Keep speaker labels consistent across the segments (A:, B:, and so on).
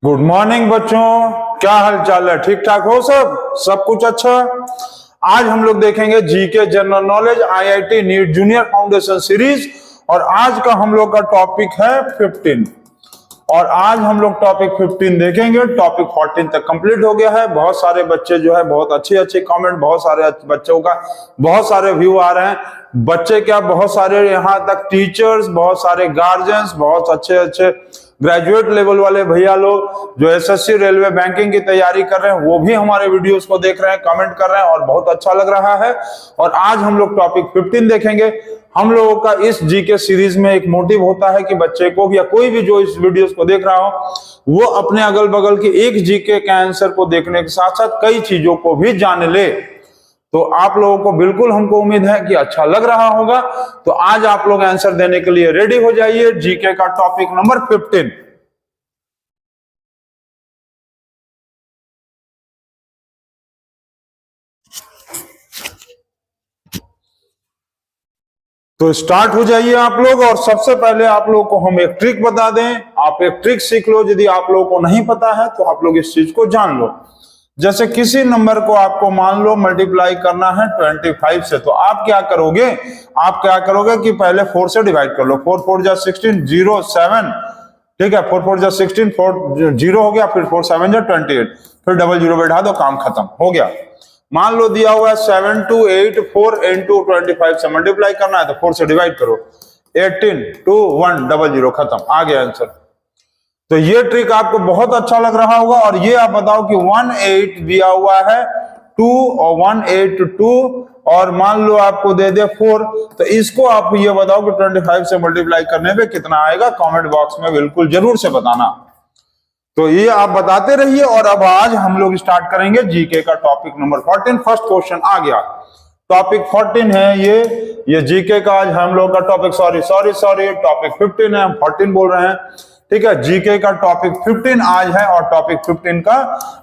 A: Good morning बच्चों, क्या हाल चाल है? ठीक ठाक हो सब कुछ अच्छा। आज हम लोग देखेंगे GK general knowledge IIT NEET junior foundation series और आज का हम लोग का टॉपिक है 15 और आज हम लोग टॉपिक 15 देखेंगे। टॉपिक 14 तक कंप्लीट हो गया है। बहुत सारे बच्चे जो है बहुत अच्छे कमेंट, बहुत सारे बच्चों का बहुत सारे व्यू आ रहे हैं। बच्चे क्या, बहुत सारे यहाँ तक टीचर्स, बहुत सारे गार्जियंस, बहुत अच्छे ग्रेजुएट लेवल वाले भैया लोग जो एसएससी रेलवे बैंकिंग की तैयारी कर रहे हैं वो भी हमारे वीडियोस को देख रहे हैं, कमेंट कर रहे हैं और बहुत अच्छा लग रहा है। और आज हम लोग टॉपिक 15 देखेंगे। हम लोगों का इस जीके सीरीज में एक मोटिव होता है कि बच्चे को या कोई भी जो इस वीडियोस को देख रहा हो वो अपने अगल बगल के एक जीके के आंसर को देखने के साथ साथ कई चीजों को भी जान ले। तो आप लोगों को बिल्कुल हमको उम्मीद है कि अच्छा लग रहा होगा। तो आज आप लोग आंसर देने के लिए रेडी हो जाइए। जीके का टॉपिक नंबर 15। तो स्टार्ट हो जाइए आप लोग। और सबसे पहले आप लोगों को हम एक ट्रिक बता दें, आप एक ट्रिक सीख लो। यदि आप लोगों को नहीं पता है तो आप लोग इस चीज को जान लो। जैसे किसी नंबर को आपको मान लो मल्टीप्लाई करना है 25 से, तो आप क्या करोगे कि पहले 4 से डिवाइड कर लो। 4 4 जा 16, 0 7, ठीक है। 4 4 जा 16, 4 0 हो गया, फिर 4 7 जा 28, फिर डबल 0 बैठा दो, काम खत्म हो गया। मान लो दिया हुआ है 7284 into 25 से मल्टीप्लाई करना है तो 4 से डिवाइड करो, 18 2 1 डबल 0, खत्म, आ गया आंसर। तो ये ट्रिक आपको बहुत अच्छा लग रहा होगा। और ये आप बताओ कि 18 दिया हुआ है 2 और 182 और मान लो आपको दे दे 4, तो इसको आप ये बताओ कि 25 से मल्टीप्लाई करने पे कितना आएगा। कमेंट बॉक्स में बिल्कुल जरूर से बताना। तो ये आप बताते रहिए। और अब आज हम लोग स्टार्ट करेंगे जीके का टॉपिक नंबर 14। फर्स्ट क्वेश्चन आ गया। टॉपिक 14 है ये जीके का आज हम लोग का टॉपिक, सॉरी टॉपिक 15 है, हम 14 बोल रहे हैं, ठीक है। जीके का टॉपिक 15 आज है और टॉपिक 15 का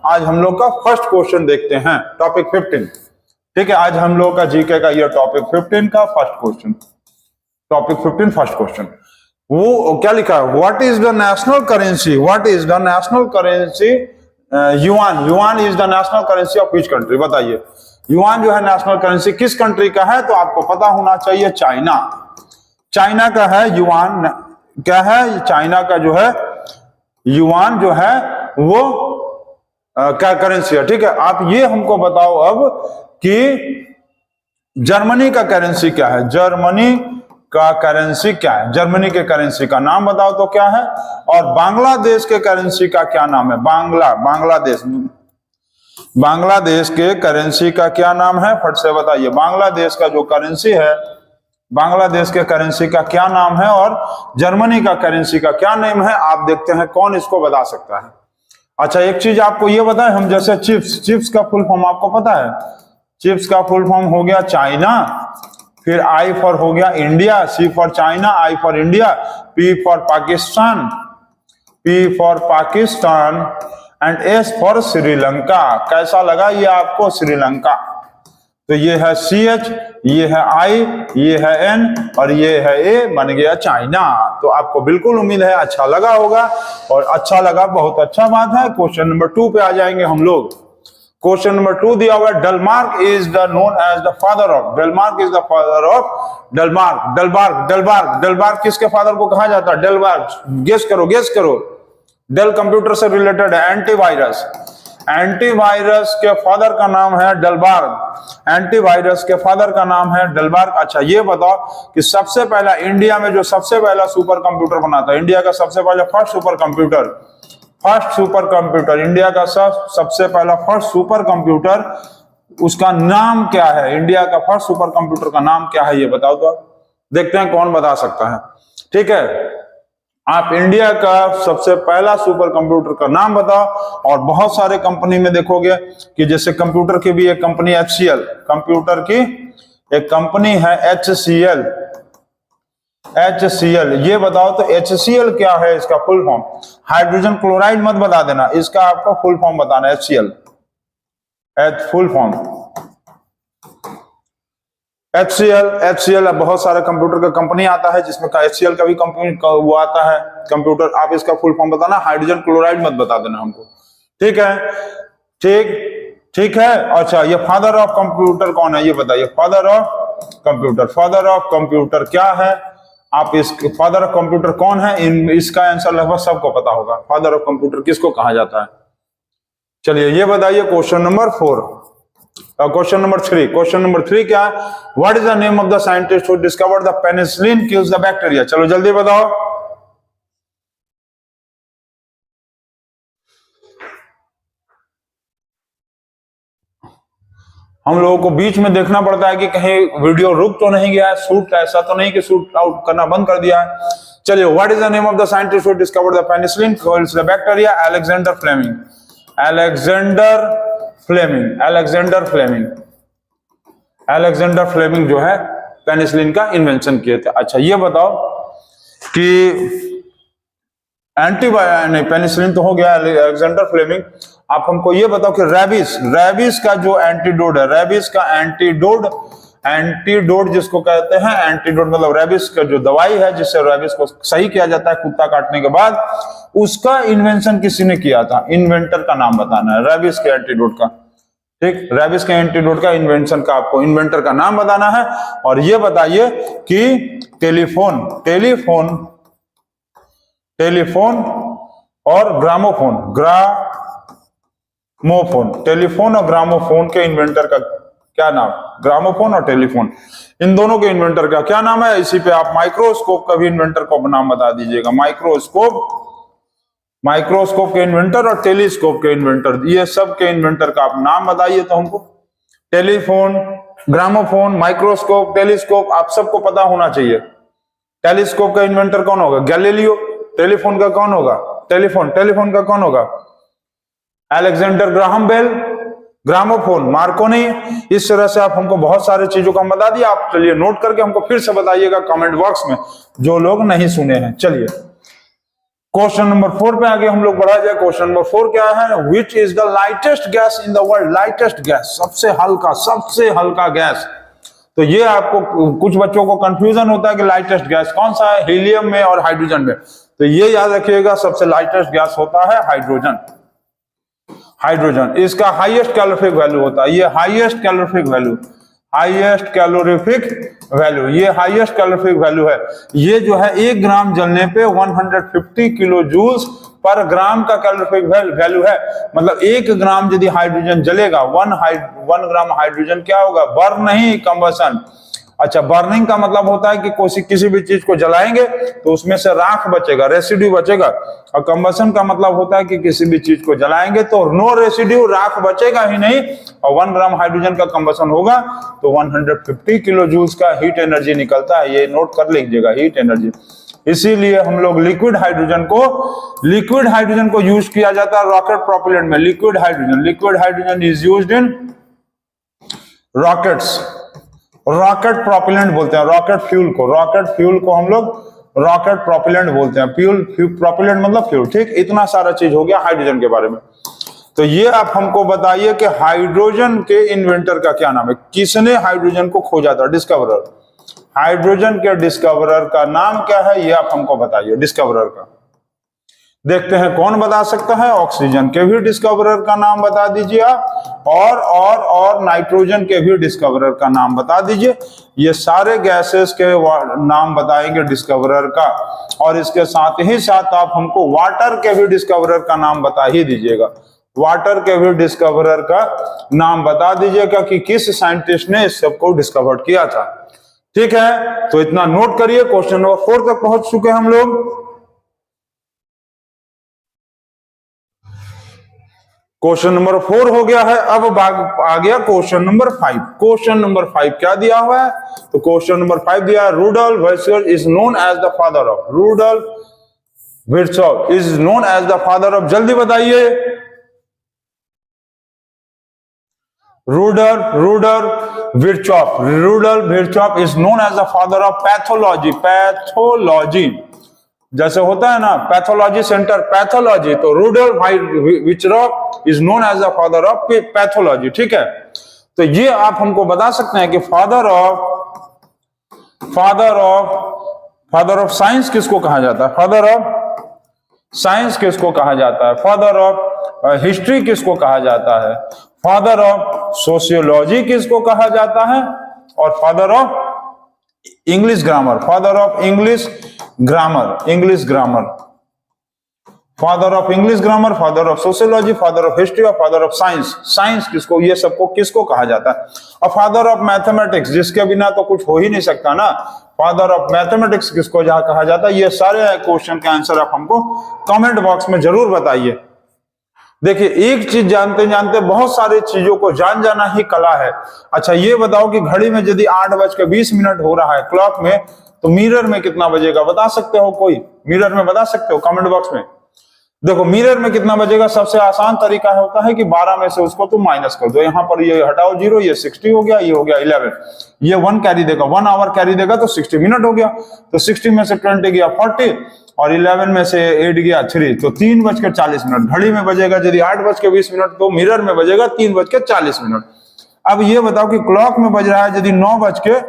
A: आज हम लोग का फर्स्ट क्वेश्चन देखते हैं। टॉपिक 15, ठीक है। आज हम लोग का जीके का ये टॉपिक 15 का first question, topic 15 first question. वो क्या लिखा है, what is the national currency, yuan is the national currency of which country. बताइए युआन जो है नेशनल करेंसी किस कंट्री का है? तो आपको पता होना चाहिए चाइना का है युआन। क्या है? चाइना का जो है युआन जो है वो क्या करेंसी है, ठीक है। आप ये हमको बताओ अब कि जर्मनी का करेंसी क्या है, जर्मनी के करेंसी का नाम बताओ तो क्या है। और बांग्लादेश के करेंसी का क्या नाम है, बांग्लादेश के करेंसी का क्या नाम है, फट से बताइए। बांग्लादेश का जो करेंसी है, बांग्लादेश के करेंसी का क्या नाम है और जर्मनी का करेंसी का क्या नेम है। आप देखते हैं कौन इसको बता सकता है। अच्छा, एक चीज आपको ये बताएं, हम जैसे चिप्स का फुल फॉर्म आपको पता है। चिप्स का फुल फॉर्म हो गया चाइना, फिर आई फॉर हो गया India, C for China, I for India, P for Pakistan and S for Sri Lanka. कैसा लगा ये आपको, श्रीलंका। तो ये है CH, ये है I, ये है N और ये है A, बन गया चाइना। तो आपको बिल्कुल उम्मीद है अच्छा लगा होगा। और अच्छा लगा, बहुत अच्छा बात है। क्वेश्चन नंबर 2 पे आ जाएंगे हम लोग। क्वेश्चन नंबर 2 दिया हुआ है, Denmark is the known as the father of, डेलबार्ग किसके फादर को कहा जाता है? डेलबार्ग। गेस करो। डेल कंप्यूटर से रिलेटेड है, एंटीवायरस के फादर का नाम है डेलबार्ग। अच्छा, ये बताओ कि सबसे पहला इंडिया में जो सबसे पहला सुपर कंप्यूटर बना था, इंडिया का सबसे पहला फर्स्ट सुपर कंप्यूटर, इंडिया का सबसे पहला फर्स्ट सुपर कंप्यूटर, उसका नाम क्या है? इंडिया का फर्स्ट सुपर कंप्यूटर का नाम क्या है, ये बताओ तो। देखते हैं कौन बता सकता है, ठीक है। आप इंडिया का सबसे पहला सुपर कंप्यूटर का नाम बताओ। और बहुत सारे कंपनी में देखोगे कि जैसे कंप्यूटर की भी एक कंपनी HCL, कंप्यूटर की एक कंपनी है HCL। ये बताओ तो HCL क्या है, इसका फुल फॉर्म। हाइड्रोजन क्लोराइड मत बता देना, इसका आपको फुल फॉर्म बताना है। HCL फुल फॉर्म HCL अब बहुत सारे कंप्यूटर का कंपनी आता है जिसमें का HCL का भी कंपनी का वो आता है कंप्यूटर। आप इसका फुल फॉर्म बताना, हाइड्रोजन क्लोराइड मत बता देना हमको, ठीक है? ठीक है। अच्छा, ये फादर ऑफ कंप्यूटर कौन है ये बताइए। फादर ऑफ कंप्यूटर क्या है? आप इस फादर ऑफ कंप्यूटर कौन है, इसका आंसर लगभग सबको पता होगा। फादर ऑफ कंप्यूटर किसको कहा जाता है? चलिए ये बताइए क्वेश्चन नंबर 4। क्वेश्चन नंबर 3 क्या है? What is the name of the scientist who discovered the penicillin kills the bacteria? चलो जल्दी बताओ। हम लोगों को बीच में देखना पड़ता है कि कहीं वीडियो रुक तो नहीं गया है, शूट ऐसा तो नहीं कि शूट आउट करना बंद कर दिया है। चलिए, what is the name of the scientist who discovered the penicillin kills the bacteria? Alexander Fleming जो है पेनिसिलिन का इन्वेंशन किए थे। अच्छा ये बताओ कि पेनिसिलिन तो हो गया, अलेक्जेंडर फ्लेमिंग। आप हमको ये बताओ कि रेबिस का जो एंटीडोट है, रेबिस का एंटीडोट जिसको कहते हैं, एंटीडोट मतलब रेबिस का जो दवाई है जिससे रेबिस को सही किया जाता है कुत्ता काटने के बाद, उसका इन्वेंशन किसी ने किया था? इन्वेंटर का नाम बताना है रेबिस के एंटीडोट का। ठीक, रेबिस के एंटीडोट का इन्वेंशन का आपको इन्वेंटर का नाम बताना है। और ये बताइए कि टेलीफोन और ग्रामोफोन, टेलीफोन और ग्रामोफोन के इन्वेंटर का क्या नाम? ग्रामोफोन और टेलीफोन, इन दोनों के इन्वेंटर का क्या नाम है? इसी पे आप माइक्रोस्कोप का भी इन्वेंटर को नाम बता दीजिएगा। माइक्रोस्कोप के इन्वेंटर और टेलीस्कोप के इन्वेंटर, ये सब के इन्वेंटर का आप नाम बताइए तो हमको। टेलीफोन, ग्रामोफोन, माइक्रोस्कोप, टेलीस्कोप, आप सबको पता होना चाहिए। टेलीस्कोप का इन्वेंटर कौन होगा? गैलीलियो। टेलीफोन का कौन होगा? टेलीफोन का कौन होगा? Alexander Graham Bell. Gramophone Marconi. इस तरह से आप हमको बहुत सारे चीजों का हम बता दिया। आप चलिए नोट करके हमको फिर से बताइएगा कमेंट बॉक्स में, जो लोग नहीं सुने हैं। चलिए क्वेश्चन नंबर 4 पे आगे हम लोग बढ़ा जाए। क्वेश्चन नंबर 4 क्या है? Which is the lightest gas in the world? Lightest gas, सबसे हल्का गैस। तो ये आपको कुछ बच्चों को कंफ्यूजन होता है कि लाइटेस्ट गैस कौन सा है, हीलियम में और हाइड्रोजन में। तो ये याद रखिएगा, सबसे लाइटेस्ट गैस होता है हाइड्रोजन। इसका हाईएस्ट कैलोरीफिक वैल्यू होता है, ये हाईएस्ट कैलोरीफिक वैल्यू है। ये जो है 1 ग्राम जलने पे 150 किलो जूल्स पर ग्राम का कैलोरीफिक वैल्यू है। मतलब 1 ग्राम यदि हाइड्रोजन जलेगा, 1 ग्राम हाइड्रोजन क्या होगा? बर्न नहीं, कंबसन। अच्छा, बर्निंग का मतलब होता है कि किसी भी चीज को जलाएंगे तो उसमें से राख बचेगा, रेसिड्यू बचेगा। और कंबसन का मतलब होता है कि किसी भी चीज को जलाएंगे तो नो रेसिड्यू, राख बचेगा ही नहीं। और 1 ग्राम हाइड्रोजन का कंबसन होगा तो 150 किलो जूल्स का हीट एनर्जी निकलता है। ये नोट कर लीजिएगा, हीट एनर्जी। इसीलिए हम लोग लिक्विड हाइड्रोजन को यूज किया जाता है रॉकेट प्रोपेलेंट में। Liquid hydrogen is used in rocket propellant बोलते हैं। रॉकेट फ्यूल को हम लोग रॉकेट प्रोपेलेंट बोलते हैं। प्रोपेलेंट मतलब फ्यूल। ठीक, इतना सारा चीज हो गया हाइड्रोजन के बारे में। तो ये आप हमको बताइए कि हाइड्रोजन के इन्वेंटर का क्या नाम है? किसने हाइड्रोजन को खोजा था? डिस्कवरर। हाइड्रोजन के डिस्कवरर का नाम क्या है, ये आप हमको बताइए। डिस्कवरर का देखते हैं कौन बता सकता है। ऑक्सीजन के भी डिस्कवरर का नाम बता दीजिए आप, और नाइट्रोजन के भी डिस्कवरर का नाम बता दीजिए। ये सारे गैसेस के नाम बताएंगे डिस्कवरर का। और इसके साथ ही साथ आप हमको वाटर के भी डिस्कवरर का नाम बता ही दीजिएगा। वाटर के भी डिस्कवरर का नाम बता दीजिएगा कि किस साइंटिस्ट ने इस सबको डिस्कवर किया था। ठीक है, तो इतना नोट करिए। क्वेश्चन नंबर 4 तक पहुंच चुके हम लोग। क्वेश्चन नंबर 4 हो गया है। अब आ गया क्वेश्चन नंबर 5। क्वेश्चन नंबर 5 क्या दिया हुआ है? तो क्वेश्चन नंबर 5 दिया है, Rudolf Virchow is known as the father of. Rudolf Virchow is known as the father of. जल्दी बताइए। Rudolf Virchow is known as the father of pathology. जैसे होता है ना पैथोलॉजी सेंटर, पैथोलॉजी, तो Rudolf Virchow is known as the father of pathology. ठीक है, तो ये आप हमको बता सकते हैं कि father of father of science किसको कहा जाता है? फादर ऑफ साइंस किसको कहा जाता है? फादर ऑफ हिस्ट्री किसको कहा जाता है? फादर ऑफ सोशियोलॉजी किसको कहा जाता है? और father of English grammar, father of English grammar, English grammar, father of English grammar, father of sociology, father of history और फादर ऑफ साइंस। साइंस किसको, ये सबको किसको कहा जाता है? और फादर ऑफ मैथमेटिक्स, जिसके बिना तो कुछ हो ही नहीं सकता ना, फादर ऑफ मैथमेटिक्स किसको जहां कहा जाता है? ये सारे क्वेश्चन के आंसर आप हमको कमेंट बॉक्स में जरूर बताइए। देखिए, एक चीज जानते जानते बहुत सारी चीजों को जान जाना ही कला है। अच्छा ये बताओ कि घड़ी में यदि 8:20 हो रहा है क्लॉक में, तो मिरर में कितना बजेगा? बता सकते हो? कोई मिरर में बता सकते हो? कमेंट बॉक्स में। देखो मिरर में कितना बजेगा, सबसे आसान तरीका होता है कि 12 में से उसको तुम माइनस कर दो। यहाँ पर ये हटाओ 0, ये 60 हो गया, ये हो गया 11, ये 1 कैरी देगा, 1 आवर कैरी देगा तो 60 मिनट हो गया। तो 60 में से 20 गया 40 और 11 में से 8 गया 3, तो 3:40। घड़ी में बजेगा यदि 8:20 तो मिरर में बजेगा 3:40। अब ये बताओ कि क्लॉक में बज रहा है यदि 9:40,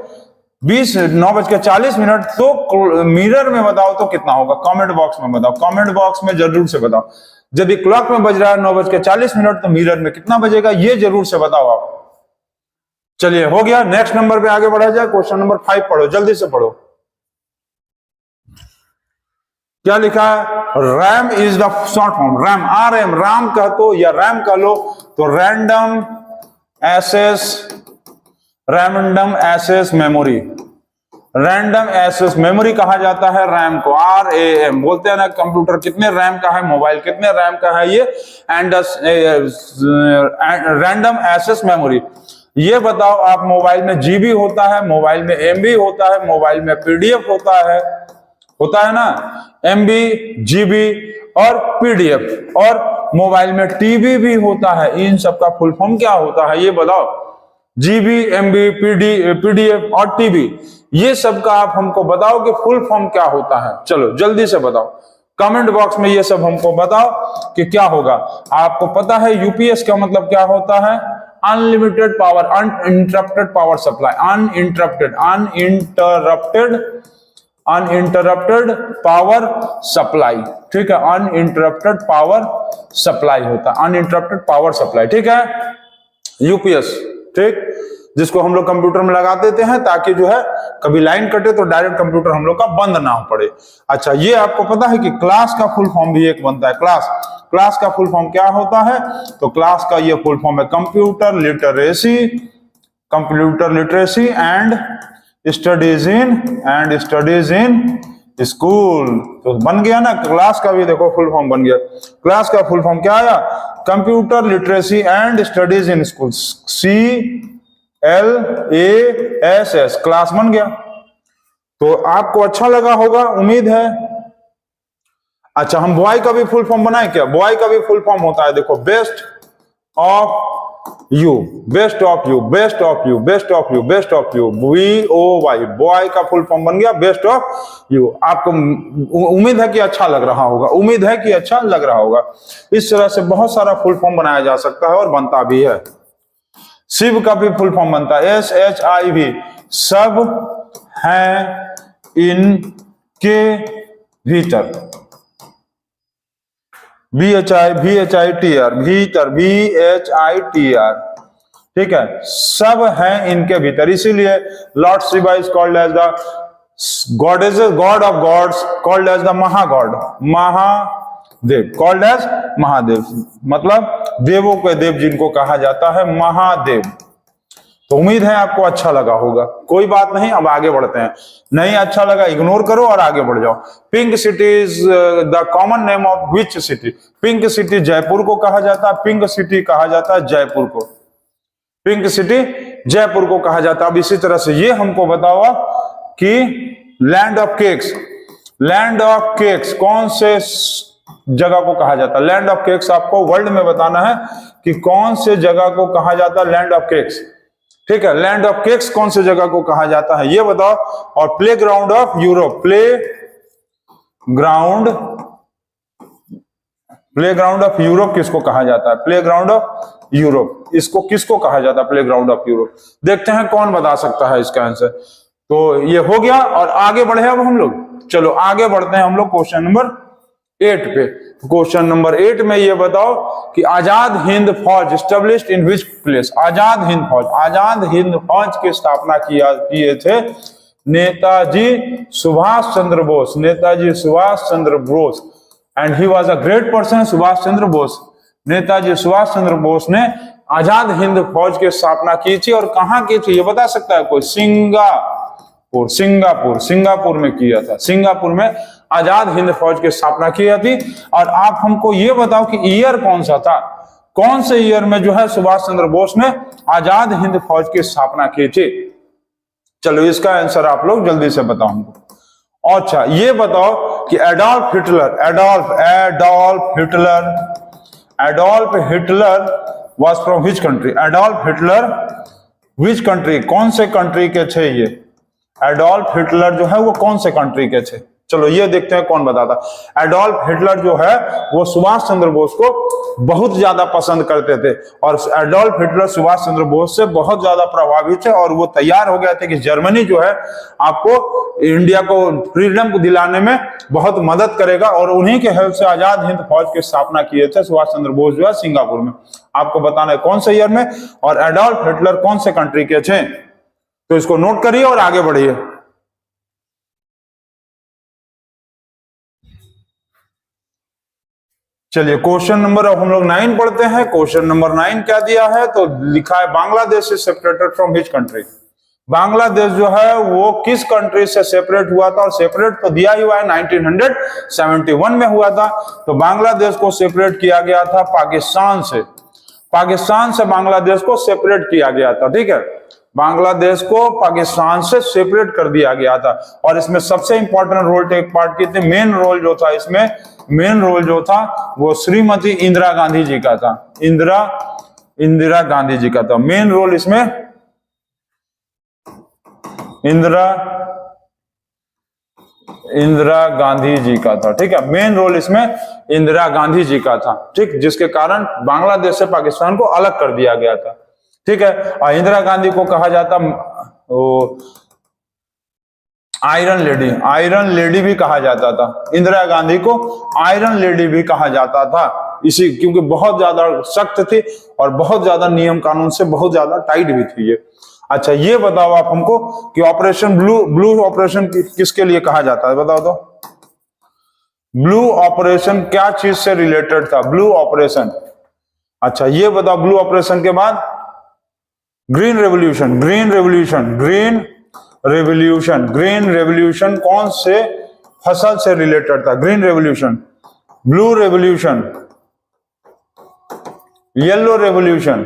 A: तो मिरर में बताओ तो कितना होगा? कमेंट बॉक्स में बताओ, कमेंट बॉक्स में जरूर से बताओ। यदि क्लॉक में बज रहा है 9:40 तो मिरर में कितना बजेगा? ये जरूर से बताओ आप। चलिए हो गया, नेक्स्ट नंबर पे आगे बढ़ा जाए। क्वेश्चन नंबर 5 पढ़ो, जल्दी से पढ़ो। क्या लिखा है? RAM is the short form, RAM, RM, राम कह तो या रैम कह लो तो random access memory, random access memory कहा जाता है रैम को। RAM बोलते हैं ना, कंप्यूटर कितने रैम का है, मोबाइल कितने रैम का है, ये रैंडम एक्सेस मेमोरी। ये बताओ आप, मोबाइल में GB होता है, मोबाइल में MB होता है, मोबाइल में PDF होता है ना, MB, GB और PDF, और मोबाइल में TB भी होता है। इन सब का फुल फॉर्म क्या होता है ये बताओ? GB, MB, PDF और TB, ये सब का आप हमको बताओ कि फुल फॉर्म क्या होता है। चलो जल्दी से बताओ, कमेंट बॉक्स में ये सब हमको बताओ कि क्या होगा। आपको पता है UPS का मतलब क्या होता है? Unlimited power, uninterrupted power supply, uninterrupted power supply, ठीक है, अनइंटरप्टेड पावर सप्लाई होता है, अनइंटरप्टेड पावर सप्लाई, ठीक है, UPS, ठीक, जिसको हम लोग कंप्यूटर में लगा देते हैं ताकि जो है कभी लाइन कटे तो डायरेक्ट कंप्यूटर हम लोग का बंद ना हो पड़े। अच्छा ये आपको पता है कि क्लास का फुल फॉर्म भी एक बनता है, क्लास का फुल फॉर्म क्या होता है? तो क्लास का ये फुल फॉर्म है computer literacy and studies in school. तो बन गया ना, क्लास का भी देखो फुल फॉर्म बन गया। क्लास का फुल फॉर्म क्या आया? Computer literacy and studies in school, CLASS, class बन गया। तो आपको अच्छा लगा होगा, उम्मीद है। अच्छा हम बॉय का भी फुल फॉर्म बनाए क्या? बॉय का भी फुल फॉर्म होता है, देखो best of you, BOY, boy का फुल फॉर्म बन गया बेस्ट ऑफ यू। आपको उम्मीद है कि अच्छा लग रहा होगा, इस तरह से बहुत सारा फुल फॉर्म बनाया जा सकता है और बनता भी है। शिव का भी फुल फॉर्म बनता है SHIV, सब हैं इनके भीतर, VHITR, VHITR, ठीक है, सब हैं इनके भीतर। इसीलिए lord Shiva is called as the god of gods, called as the महागॉड, महादेव, कॉल्ड एज महादेव, मतलब देवों के देव जिनको कहा जाता है, महादेव। तो उम्मीद है आपको अच्छा लगा होगा। कोई बात नहीं, अब आगे बढ़ते हैं। नहीं अच्छा लगा इग्नोर करो और आगे बढ़ जाओ। Pink city is the common name of which city? Pink city Jaipur को कहा जाता है, पिंक सिटी कहा जाता है जयपुर को, पिंक सिटी जयपुर को कहा जाता है। अब इसी तरह से ये हमको बताओ कि लैंड ऑफ केक्स कौन से जगह को कहा जाता है? लैंड ऑफ केक्स आपको वर्ल्ड में बताना है कि कौन से जगह को कहा जाता है लैंड ऑफ केक्स, ठीक है, लैंड ऑफ केक्स कौन से जगह को कहा जाता है ये बताओ। और play ground of Europe, play ground of Europe किसको कहा जाता है? प्ले ग्राउंड ऑफ यूरोप, इसको किसको कहा जाता है? Play ground of Europe. देखते हैं कौन बता सकता है इसका आंसर। तो ये हो गया और आगे बढ़े अब हम लोग। चलो आगे बढ़ते हैं हम लोग क्वेश्चन नंबर 8 पे। क्वेश्चन नंबर 8 में ये बताओ कि Azad Hind Fauj established in which place. Azad Hind Fauj की स्थापना किए थे Netaji Subhash Chandra Bose. And he was a great person, Subhash Chandra Bose. Netaji Subhash Chandra Bose ने आजाद हिंद फौज की स्थापना की थी और कहां की थी ये बता सकता है कोई? सिंगापुर में किया था। सिंगापुर में आजाद हिंद फौज की स्थापना की थी। और आप हमको ये बताओ कि ईयर कौन सा था, कौन से ईयर में जो है सुभाष चंद्र बोस ने आजाद हिंद फौज की स्थापना की थी? चलो इसका आंसर आप लोग जल्दी से बताओ हमको। अच्छा ये बताओ कि Adolf Hitler was from which country? Adolf Hitler which country, कौन से कंट्री के थे ये? एडोल्फ हिटलर जो है वो कौन से कंट्री के थे? चलो ये देखते हैं कौन बताता। एडोल्फ हिटलर जो है वो सुभाष चंद्र बोस को बहुत ज्यादा पसंद करते थे और एडोल्फ हिटलर सुभाष चंद्र बोस से बहुत ज्यादा प्रभावित है और वो तैयार हो गए थे कि जर्मनी जो है आपको इंडिया को फ्रीडम को दिलाने में बहुत मदद करेगा और उन्हीं के हेल्प से आजाद हिंद फौज की स्थापना किए थे सुभाष चंद्र बोस जो है सिंगापुर में। आपको बताना है कौन से ईयर में और एडोल्फ हिटलर कौन से कंट्री के थे। तो इसको नोट करिए और आगे बढ़िए। चलिए क्वेश्चन नंबर अब हम लोग 9 पढ़ते हैं। क्वेश्चन नंबर 9 क्या दिया है तो लिखा है Bangladesh is separated from which country. Bangladesh जो है वो किस कंट्री से सेपरेट हुआ था और सेपरेट तो दिया ही हुआ है 1971 में हुआ था। तो बांग्लादेश को सेपरेट किया गया था पाकिस्तान से। बांग्लादेश को सेपरेट किया गया था। ठीक है, बांग्लादेश को पाकिस्तान से सेपरेट कर दिया गया था और इसमें सबसे इंपॉर्टेंट रोल टेक पार्ट की थी। मेन रोल जो था वो श्रीमती इंदिरा गांधी जी का था। इंदिरा गांधी जी का था मेन रोल इसमें। इंदिरा गांधी जी का था। ठीक है, मेन रोल इसमें इंदिरा गांधी जी का था। ठीक, जिसके कारण बांग्लादेश से पाकिस्तान को अलग कर दिया गया था। ठीक है, और इंदिरा गांधी को कहा जाता आयरन लेडी भी कहा जाता था। इंदिरा गांधी को आयरन लेडी भी कहा जाता था इसी क्योंकि बहुत ज्यादा सख्त थी और बहुत ज्यादा नियम कानून से बहुत ज्यादा टाइट भी थी ये। अच्छा ये बताओ आप हमको कि ऑपरेशन ब्लू ऑपरेशन किसके लिए कहा जाता है? बताओ तो ब्लू ऑपरेशन क्या चीज से रिलेटेड था? Blue operation. अच्छा ये बताओ ब्लू ऑपरेशन के बाद ग्रीन रेवोल्यूशन कौन से फसल से रिलेटेड था? Green revolution, blue revolution, yellow revolution,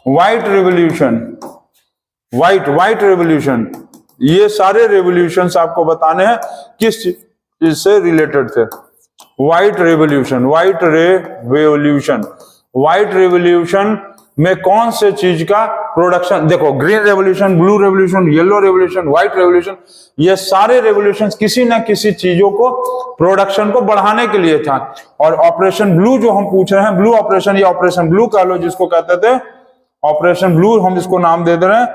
A: white revolution. ये सारे रेवोल्यूशंस आपको बताने हैं किस चीज से रिलेटेड थे। व्हाइट रेवोल्यूशन में कौन से चीज का प्रोडक्शन? देखो green revolution, blue revolution, yellow revolution, white revolution, ये सारे रेवोल्यूशन किसी ना किसी चीजों को प्रोडक्शन को बढ़ाने के लिए था। और ऑपरेशन ब्लू जो हम पूछ रहे हैं, ब्लू ऑपरेशन या ऑपरेशन ब्लू कह लो जिसको कहते थे ऑपरेशन ब्लू, हम इसको नाम दे दे रहे हैं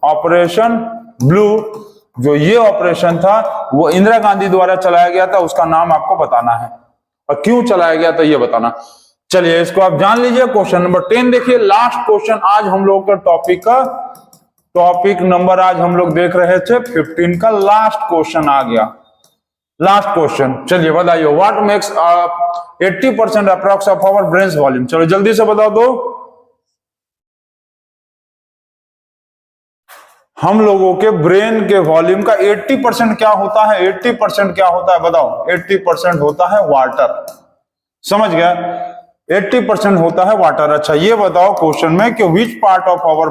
A: ऑपरेशन ब्लू। जो ये ऑपरेशन था वो इंदिरा गांधी द्वारा चलाया गया था, उसका नाम आपको बताना है और क्यों चलाया गया था ये बताना। चलिए इसको आप जान लीजिए। क्वेश्चन नंबर 10 देखिए, लास्ट क्वेश्चन आज हम लोग का टॉपिक नंबर आज हम लोग देख रहे थे 15 का लास्ट क्वेश्चन आ गया। लास्ट क्वेश्चन चलिए बताइए, what makes 80% approx of our brain volume? चलो जल्दी से बताओ दो। हम लोगों के ब्रेन के वॉल्यूम का 80% क्या होता है? 80% क्या होता है बताओ? 80% होता है वाटर। समझ गया? 80% होता है वाटर। अच्छा ये बताओ क्वेश्चन में कि which part of our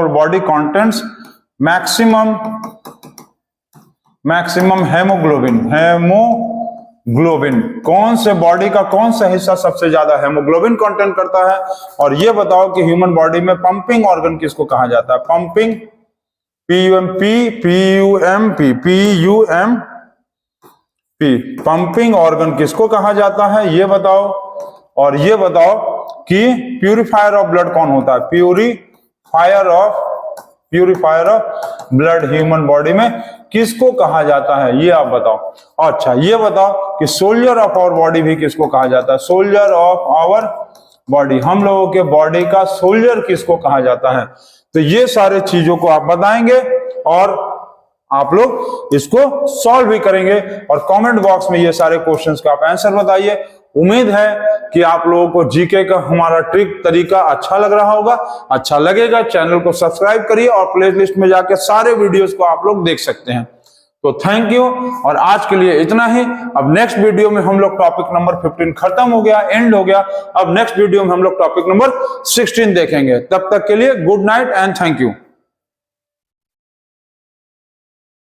A: body contents maximum haemoglobin. कौन से बॉडी का कौन सा हिस्सा सबसे ज्यादा हेमोग्लोबिन कंटेंट करता है? और ये बताओ कि ह्यूमन बॉडी में पंपिंग ऑर्गन किसको कहा जाता है? Pumping PUMP P. Pumping organ किसको कहा जाता है ये बताओ, और ये बताओ कि प्यूरिफायर ऑफ ब्लड कौन होता है? Purifier of blood human body में किसको कहा जाता है ये आप बताओ। अच्छा ये बताओ कि सोल्जर ऑफ आवर बॉडी भी किसको कहा जाता है? सोल्जर ऑफ आवर बॉडी, हम लोगों के बॉडी का सोल्जर किसको कहा जाता है? तो ये सारे चीजों को आप बताएंगे और आप लोग इसको सॉल्व भी करेंगे, और कमेंट बॉक्स में ये सारे क्वेश्चंस का आप आंसर बताइए। उम्मीद है कि आप लोगों को जीके का हमारा ट्रिक तरीका अच्छा लग रहा होगा। अच्छा लगेगा चैनल को सब्सक्राइब करिए और प्लेलिस्ट में जाके सारे वीडियोस को आप लोग देख सकते हैं। तो थैंक यू, और आज के लिए इतना ही। अब नेक्स्ट वीडियो में हम लोग टॉपिक नंबर 15 खत्म हो गया, एंड हो गया। अब नेक्स्ट वीडियो में हम लोग टॉपिक नंबर 16 देखेंगे। तब तक के लिए good night and thank you.